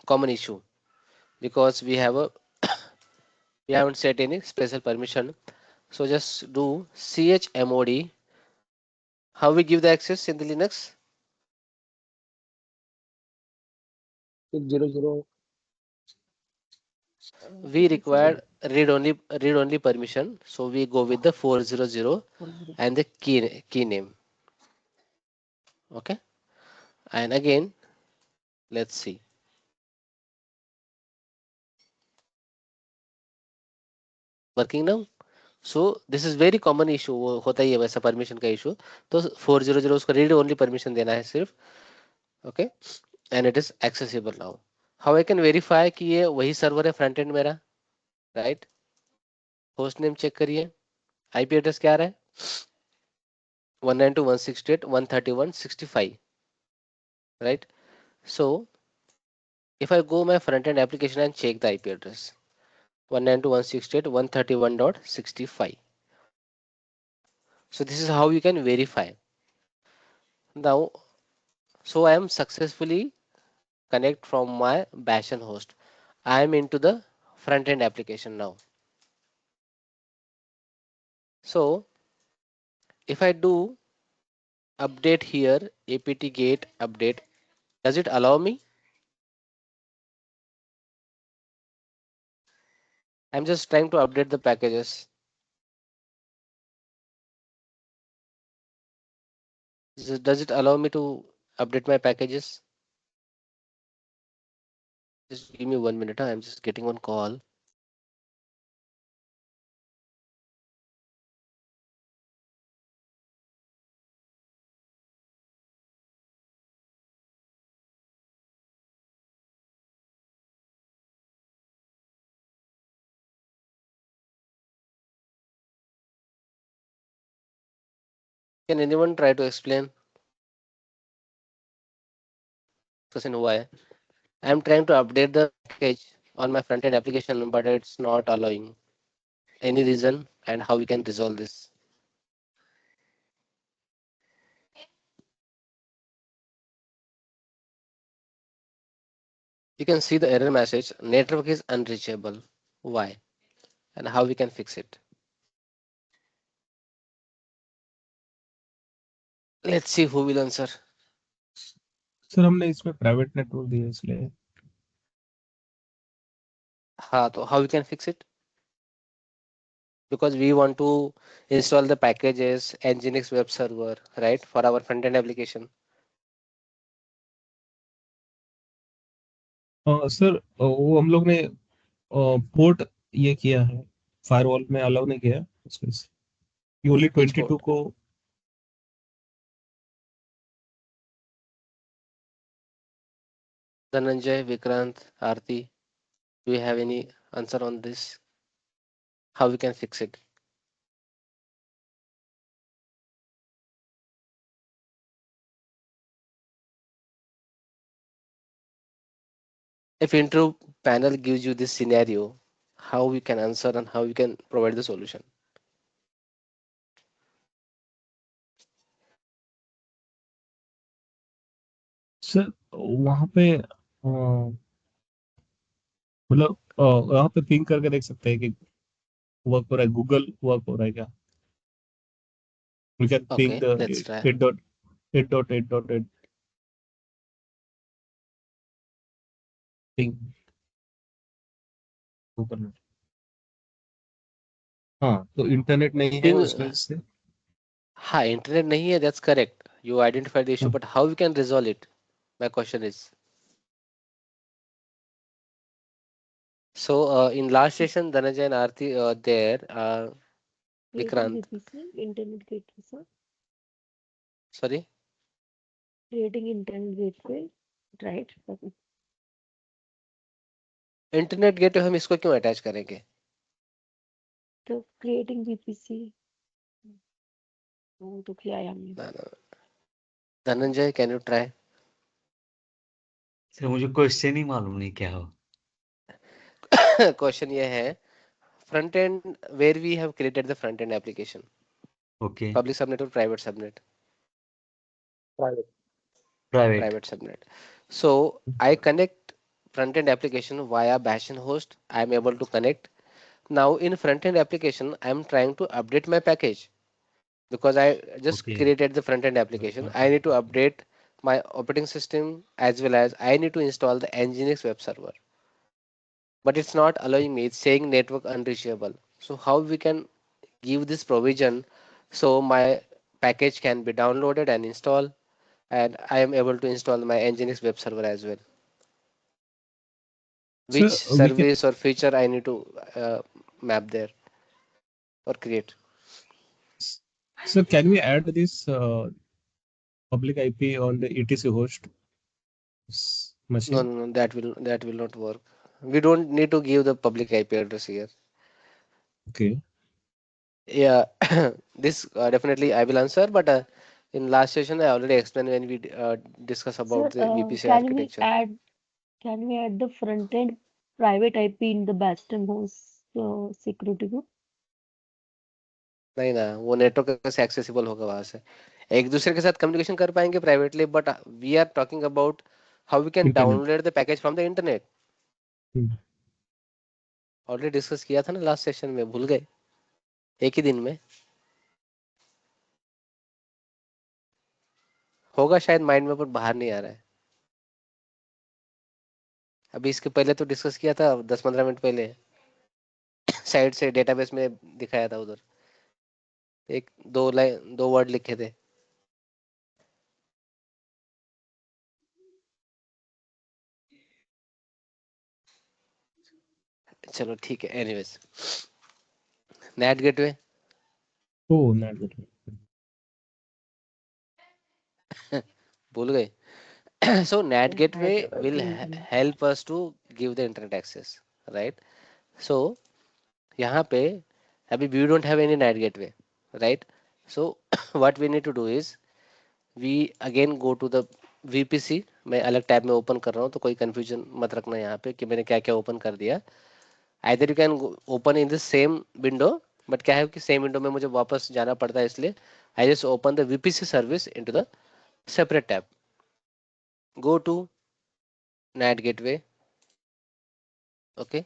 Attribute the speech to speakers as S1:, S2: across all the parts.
S1: common issue because we haven't set any special permission. So just do chmod. How we give the access in the Linux?
S2: 600.
S1: We require read only permission. So we go with the 400 and the key name. Okay. And again, let's see. Working now. So this is very common issue होता ही है वैसा permission का issue. तो 400 उसको read only permission देना है सिर्फ. Okay. And it is accessible now. How I can verify कि ये वही server है front end मेरा, right? Host name check करिए. IP address क्या आ रहा है? 192.168.131.65, right? So if I go my front end application and check the IP address 192.168.131.65. So this is how you can verify. Now, so I am successfully connect from my Bastion host. I am into the front end application now. So if I do update here apt-get update, does it allow me? I'm just trying to update the packages. Does it allow me to update my packages? Just give me 1 minute. I'm just getting on call. Can anyone try to explain? Why? I'm trying to update the package on my front end application, but it's not allowing. Any reason and how we can resolve this? You can see the error message. Network is unreachable. Why? And how we can fix it? Let's see who will answer.
S2: Sir हमने इसमें private network दिया इसलिए.
S1: हाँ, तो how we can fix it? Because we want to install the packages Nginx web server, right, for our front end application.
S2: Sir वो हम लोग ने पोर्ट ये किया है, फायरवॉल में अलाउ नहीं किया उसमें से. ओनली 22 को.
S1: Dhananjay, Vikrant, Aarti, do you have any answer on this? How we can fix it? If intro panel gives you this scenario, how we can answer and how we can provide the solution?
S2: Sir वहाँ पे मतलब वहाँ पे ping करके देख सकते हैं कि वर्क हो रहा है, गूगल वर्क हो रहा है क्या. We can ping
S1: Okay,
S2: the
S1: let's try.
S2: 8.8.8.8 ping. Google. हाँ, तो इंटरनेट नहीं है
S1: Ping,
S2: उसमें से.
S1: हाँ, internet नहीं है, that's correct. You identified the issue, but how we can resolve it? My question is. So in last session, Dhananjay and Aarti there,
S3: Creating
S1: Vikrant.
S3: VPC, internet gateway, sir.
S1: Sorry.
S3: Creating internet gateway, right?
S1: Internet gateway हम इसको क्यों attach करेंगे?
S3: तो creating VPC. तो किया है हमने.
S1: Dhananjay, can you try?
S4: Sir मुझे क्वेश्चन ही मालूम नहीं क्या हो.
S1: क्वेश्चन ये है, front end where we have created the front end application.
S4: Okay.
S1: Public subnet और private subnet?
S4: Private.
S1: Private subnet. So I connect front end application via bastion host. I am able to connect. Now in front end application I am trying to update my package because I just
S4: okay
S1: created the front end application. I need to update my operating system as well as I need to install the Nginx web server, but it's not allowing me. It's saying network unreachable. So how we can give this provision so my package can be downloaded and installed, and I am able to install my Nginx web server as well. Which
S2: So we can,
S1: service or feature I need to map there or create?
S2: so can we add this public IP on the etc host
S1: No,
S2: machine?
S1: no, no, that will not work. We don't need to give the public IP address here.
S2: Okay.
S1: Yeah, this definitely I will answer, but in last session I already explained when we discuss about
S3: Sir,
S1: the VPC architecture.
S3: can we add the front end private IP in the Bastion host security group?
S1: नहीं ना, वो network कैसे accessible होगा वहां से? एक दूसरे के साथ कम्युनिकेशन कर पाएंगे privately, but we are talking about how we can
S2: Internet.
S1: Download the package from the internet.
S2: Hmm.
S1: Already discuss किया था ना लास्ट सेशन में, भूल गए? एक ही दिन में होगा शायद माइंड में, पर बाहर नहीं आ रहा है. अभी इसके पहले तो डिस्कस किया था 10-15 मिनट पहले. साइड से डेटाबेस में दिखाया था उधर, एक दो लाइन 2 वर्ड लिखे थे. चलो ठीक है, anyways. Net gateway
S2: Oh, not good.
S1: भूल गए. So NAT
S3: Yeah,
S1: gateway
S3: network
S1: will
S3: internet.
S1: help us to give the internet access, right? So यहाँ पे अभी we don't have any NAT gateway, right? So what we need to do is we again go to the VPC. मैं अलग tab में open कर रहा हूँ, तो कोई कंफ्यूजन मत रखना यहाँ पे कि मैंने क्या क्या ओपन कर दिया. Either you can open in the same window, but क्या है कि सेम विंडो में मुझे वापस जाना पड़ता है, इसलिए I just open the VPC service into the separate tab. Go to NAT gateway. Okay,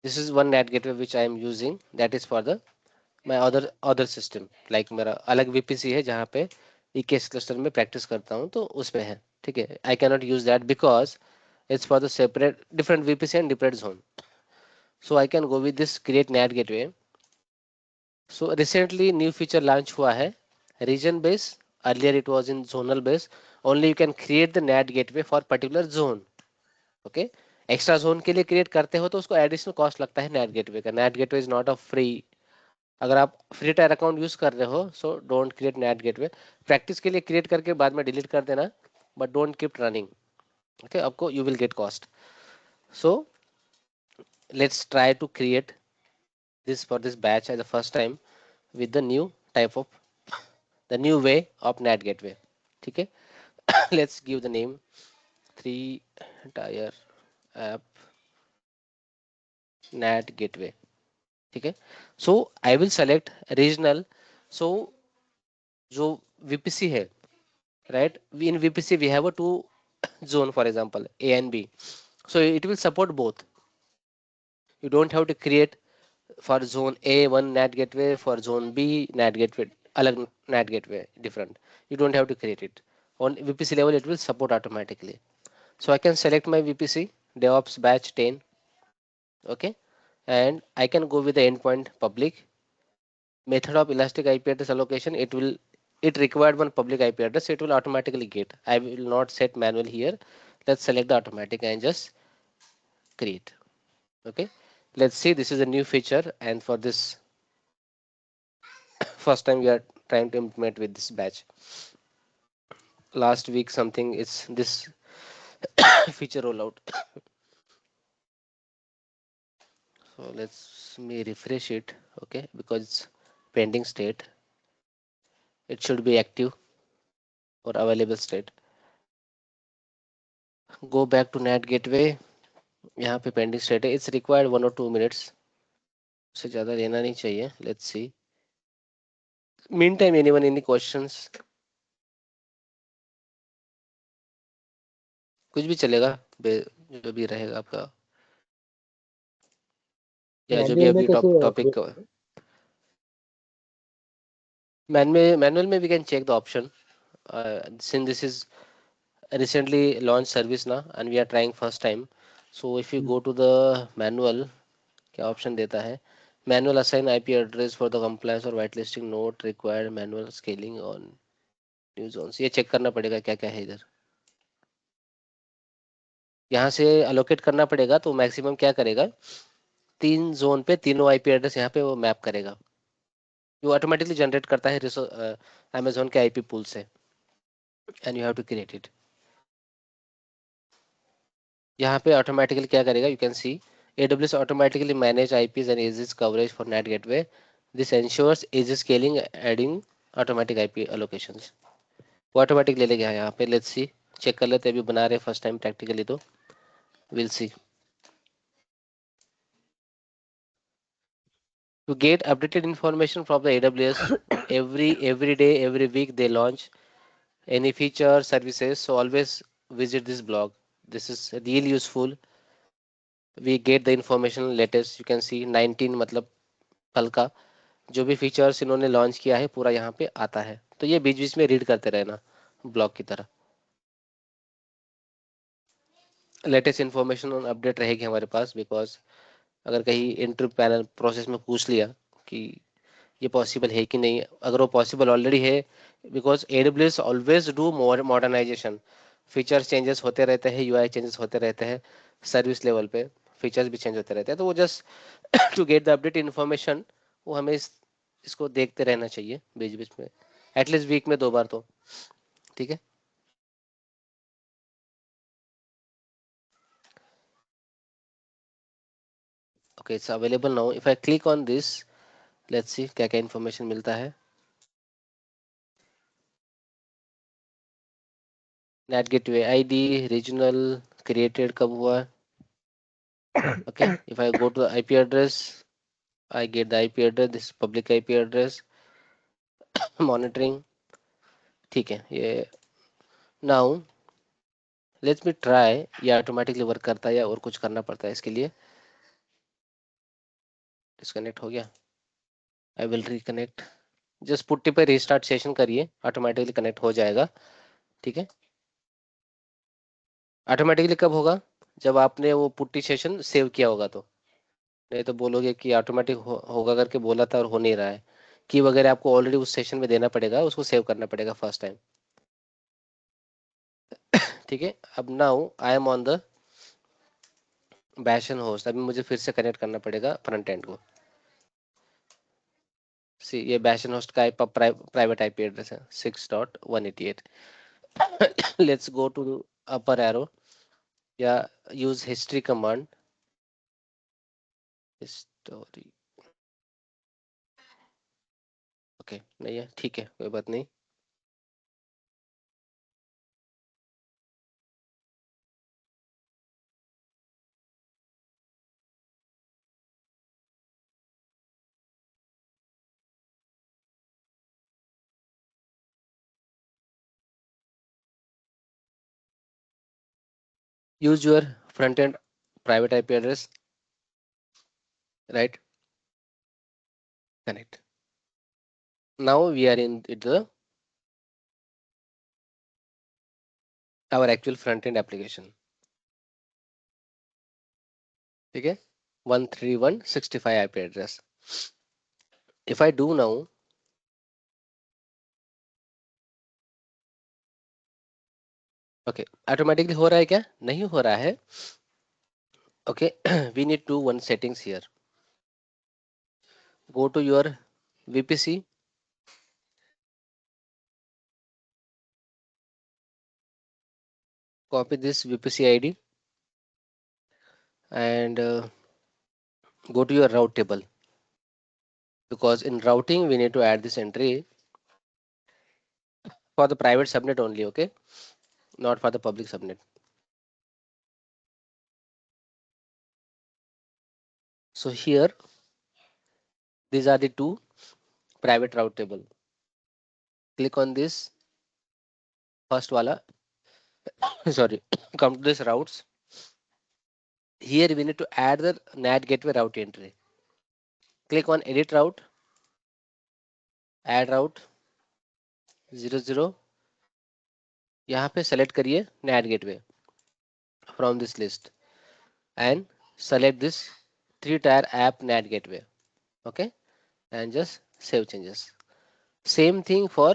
S1: this is one NAT gateway which I am using. That is for the my other system. Like मेरा अलग VPC है जहाँ पे EKS cluster में practice करता हूँ, तो उसमें है. ठीक है, I cannot use that because it's for the separate different VPC and different zone. So I can go with this create NAT gateway. So recently new feature launch हुआ है, region base. Earlier it was in zonal base. Only you can create the NAT gateway for particular zone. Okay, extra zone के लिए create करते हो तो उसको additional cost लगता है नेट गेटवे का. NAT gateway is not a free. अगर आप फ्री टायर अकाउंट यूज कर रहे हो, so don't create NAT gateway. Practice के लिए क्रिएट करके बाद में डिलीट कर देना, but don't keep running. Okay, आपको you will get cost. So let's try to create this for this batch as the first time with the new type of the new way of NAT gateway. ठीक है. Let's give the name 3 tier app NAT gateway. ठीक है. सो I will select regional. सो जो VPC है, right, in VPC we have a two zone, for example A and B, so it will support both. You don't have to create for zone A one NAT gateway, for zone B NAT gateway अलग, NAT gateway different. You don't have to create it. On VPC level it will support automatically. So I can select my VPC DevOps batch 10. Okay, and I can go with the endpoint public. Method of elastic IP address allocation, it required one public IP address, so it will automatically get. I will not set manual here. Let's select the automatic and just create. Okay, let's see, this is a new feature, and for this first time we are trying to implement with this batch. Last week something is this feature rollout. So let's me refresh it. Okay, because it's pending state, it should be active or available state. Go back to NAT gateway. यहाँ पे pending state है. It's required 1 or 2 minutes, उससे ज़्यादा लेना नहीं चाहिए. Let's see. Mean time anyone any questions? कुछ भी चलेगा. जो भी रहेगा आपका, या जो भी अभी टॉपिक मैनुअल में we can check the option, since this is recently launched service now and we are trying first time. So if you go to the manual, क्या ऑप्शन देता है, manual assign IP address for the compliance or whitelisting note required manual scaling on new zones, ये check करना पड़ेगा क्या क्या है इधर, यहाँ से अलोकेट करना पड़ेगा। तो मैक्सिमम क्या करेगा, 3 जोन पे तीनों आईपी एड्रेस यहाँ पे वो मैप करेगा, वो ऑटोमेटिकली जनरेट करता है अमेजोन के आईपी पूल से, and you have to create it. यहाँ पे ऑटोमेटिकली क्या करेगा, you can see AWS automatically manage IPs and edges coverage for NAT gateway. This ensures easy scaling, adding automatic IP allocations. वो automatic ले लेगा यहाँ पे, लेट्स सी, चेक कर लेते हैं, अभी बना रहे फर्स्ट टाइम प्रैक्टिकली, तो will see. To get updated information from the AWS every day, every week they launch any feature services, so always visit this blog. This is really useful. We get the information latest, you can see 19 मतलब कल का जो भी features इन्होंने launch किया है पूरा यहाँ पे आता है, तो ये बीच बीच में रीड करते रहना ब्लॉग की तरह, लेटेस्ट इन्फॉर्मेशन अपडेट रहेगी हमारे पास। बिकॉज अगर कहीं इंटरव्यू पैनल प्रोसेस में पूछ लिया कि ये पॉसिबल है कि नहीं, अगर वो पॉसिबल ऑलरेडी है, because AWS always do modernization, feature changes होते रहते हैं, UI चेंजेस होते रहते हैं, सर्विस लेवल पे फीचर्स भी चेंज होते रहते हैं, तो वो just to get the update information, वो हमें इसको देखते रहना चाहिए बीच बीच में, एटलीस्ट वीक में 2 बार तो, ठीक है। Okay, it's available now, if I click on this, let's see क्या क्या इन्फॉर्मेशन मिलता है। NAT gateway ID, regional, created कब हुआ, okay, if I go to the IP address, I get the IP address, this is public IP address, monitoring, ठीक है ये। Now let's me try, ये ऑटोमेटिकली वर्क करता है या और कुछ करना पड़ता है इसके लिए। डिस्कनेक्ट हो गया, I will reconnect, just putty पे रिस्टार्ट सेशन करिए, ऑटोमेटिकली कनेक्ट हो जाएगा, ठीक है। ऑटोमेटिकली कब होगा, जब आपने वो पुट्टी सेशन सेव किया होगा तो, नहीं तो बोलोगे कि ऑटोमेटिक होगा करके बोला था और हो नहीं रहा है, की वगैरह आपको ऑलरेडी उस सेशन में देना पड़ेगा, उसको सेव करना पड़ेगा फर्स्ट टाइम, ठीक है। अब now I am on the bash and host, अभी मुझे फिर से कनेक्ट करना पड़ेगा फ्रंट एंड को। सी ये बैश एंड होस्ट का प्राइवेट आईपी एड्रेस है 6.188। Let's go to upper arrow या use history command, history, okay नहीं है, ठीक है कोई बात नहीं। use your front end private IP address, right, connect. Now we are in the our actual front end application, ठीक है, 131.65 IP address। if I do now, okay, automatically हो रहा है क्या, नहीं हो रहा है, okay। we need to one settings here, go to your VPC, copy this VPC ID and go to your route table, because in routing we need to add this entry for the private subnet only, okay, not for the public subnet. So here these are the 2 private route table, click on this first wala, sorry, come to this routes, here we need to add the NAT gateway route entry. Click on edit route, add route 00, यहाँ पे select करिए NAT gateway from this list and select this 3-tier app NAT gateway. Okay, and just save changes. Same thing for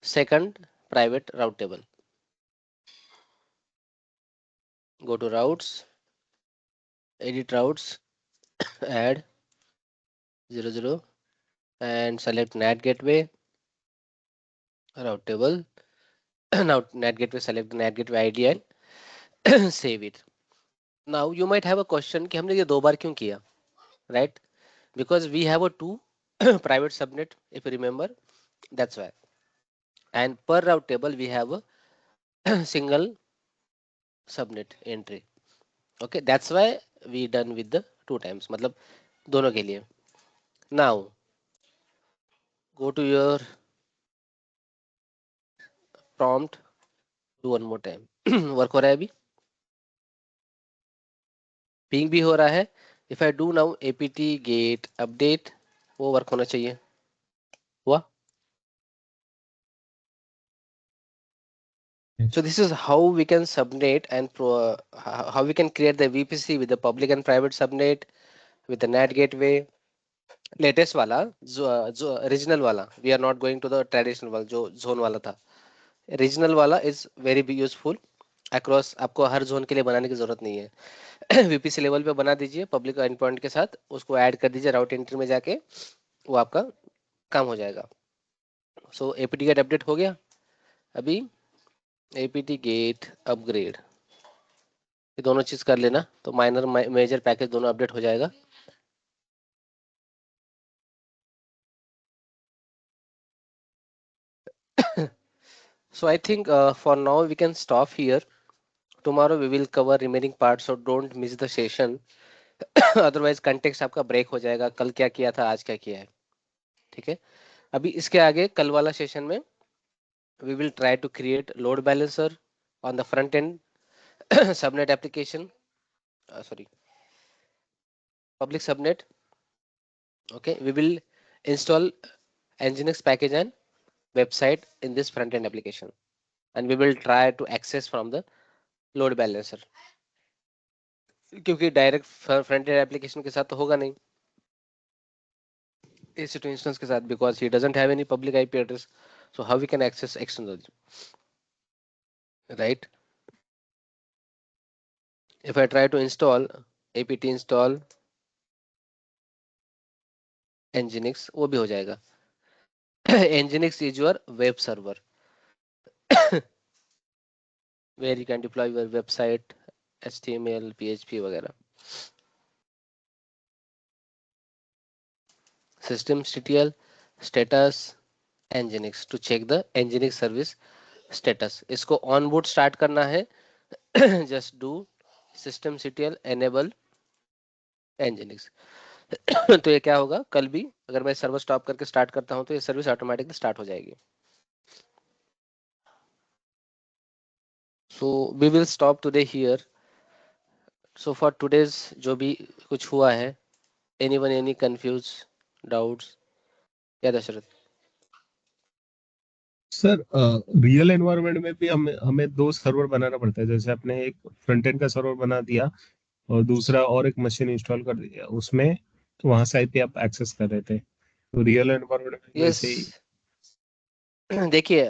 S1: second private route table. Go to routes, edit routes, add 00 and select NAT gateway route table. Now NAT gateway, select the NAT gateway ID and save it. Now you might have a question कि हमने ये 2 बार क्यों किया, right? Because we have a 2 private subnet, if you remember, that's why. And per route table we have a single subnet entry. Okay, that's why we done with the 2 times, मतलब दोनों के लिए. Now go to your prompt, do one more time. Work हो रहा है अभी, ping भी हो रहा है. If I do now apt get update, वो वर्क होना चाहिए. हुआ? So this is how we can subnet and how we can create the VPC with the public and private subnet with the NAT gateway. Latest वाला जो original वाला, we are not going to the traditional वाला जो zone वाला था. Regional वाला is very useful across. आपको हर zone के लिए बनाने की जरूरत नहीं है. VPC लेवल पे बना दीजिए पब्लिक एंड पॉइंट के साथ, उसको ऐड कर दीजिए राउट एंट्री में जाके, वो आपका काम हो जाएगा. सो apt get अपडेट हो गया. अभी apt get अपग्रेड, ये दोनों चीज कर लेना तो माइनर मेजर पैकेज दोनों अपडेट हो जाएगा. So I think for now we can stop here. Tomorrow we will cover remaining parts, so don't miss the session. Otherwise context आपका ब्रेक हो जाएगा, कल क्या किया था आज क्या किया है. ठीक है, अभी इसके आगे कल वाला सेशन में we will try to create load balancer on the front end subnet application, sorry, public subnet. Okay, we will install Nginx package and website in this front end application, and we will try to access from the load balancer, क्योंकि direct front end application के साथ तो होगा नहीं, EC2 instance के साथ, because he doesn't have any public IP address. So how we can access externally, right? If I try to install apt install Nginx, वो भी हो जाएगा. Nginx is your web server where you can deploy your website, HTML, PHP वगैरह. systemctl status Nginx to check the Nginx service status. इसको on boot start करना है. Just do systemctl enable Nginx. तो ये क्या होगा, कल भी अगर मैं सर्वर स्टॉप करके स्टार्ट करता हूं तो ये सर्विस ऑटोमेटिकली स्टार्ट हो जाएगी. So we will stop today here. So for today's जो भी कुछ हुआ है, एनीवन एनी कंफ्यूज डाउट्स? क्या दशरथ?
S2: सर रियल एनवायरनमेंट में भी हमें हमें 2 सर्वर बनाना पड़ता है. जैसे आपने एक फ्रंट एंड का सर्वर बना दिया और दूसरा और एक मशीन इंस्टॉल कर दिया उसमें, तो वहां से आईपी आप एक्सेस कर रहे थे. तो रियल एनवायरनमेंट में
S1: यस,
S2: वैसे ही
S1: देखिए